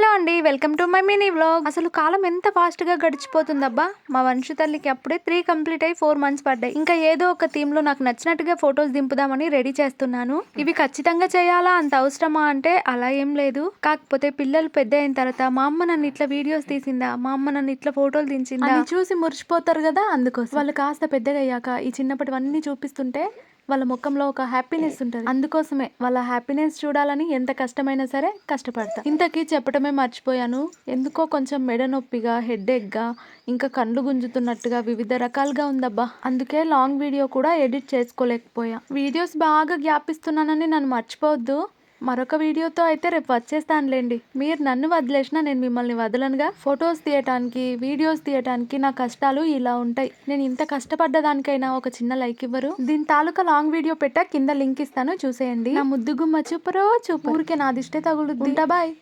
Hello అండి, welcome to my mini vlog. అసలు కాలం ఎంత ఫాస్ట్ గా గడిచిపోతుందబ్బా. మా వంశు తల్లికి అప్పుడే 3 కంప్లీట్ అయ్యి 4 మంత్స్ పడ్డాయి. ఇంకా ఏదో ఒక థీమ్ లో నాకు నచ్చినట్టుగా ఫొటోస్ దింపుదామని రెడీ చేస్తున్నాను. ఇవి ఖచ్చితంగా చేయాలా, అంత అవసరమా అంటే అలా ఏం లేదు. కాకపోతే పిల్లలు పెద్ద అయిన తర్వాత మా అమ్మ నన్ను ఇట్లా వీడియోస్ తీసిందా, మా అమ్మ నన్ను ఇట్లా ఫోటోలు దించిందా అని చూసి మురిసిపోతారు కదా. అందుకోసం వాళ్ళు కాస్త పెద్దగా అయ్యాక ఈ చిన్నప్పటివన్నీ చూపిస్తుంటే వాళ్ళ ముఖంలో ఒక హ్యాపీనెస్ ఉంటుంది. అందుకోసమే వాళ్ళ హ్యాపీనెస్ చూడాలని ఎంత కష్టమైనా సరే కష్టపడతా. ఇంతకీ చెప్పడమే మర్చిపోయాను, ఎందుకో కొంచెం మెడ నొప్పిగా, హెడేక్ గా, ఇంకా కళ్ళు గుంజుతున్నట్టుగా వివిధ రకాలుగా ఉందబ్బా. అందుకే లాంగ్ వీడియో కూడా ఎడిట్ చేసుకోలేకపోయా. వీడియోస్ బాగా గ్యాప్ ఇస్తున్నానని నన్ను మర్చిపోవద్దు. మరొక వీడియోతో అయితే రేపు వచ్చేస్తానులేండి. మీరు నన్ను వదిలేసినా నేను మిమ్మల్ని వదలనుగా. ఫొటోస్ తీయటానికి, వీడియోస్ తీయటానికి నా కష్టాలు ఇలా ఉంటాయి. నేను ఇంత కష్టపడ్డదానికైనా ఒక చిన్న లైక్ ఇవ్వరు. దీని తాలూకా లాంగ్ వీడియో పెట్టా, కింద లింక్ ఇస్తాను, చూసేయండి. నా ముద్దు గుమ్మ చూపరో చూపు, ఊరికే నా దిష్టే తగులుద్ది. ఉంటా, బాయ్.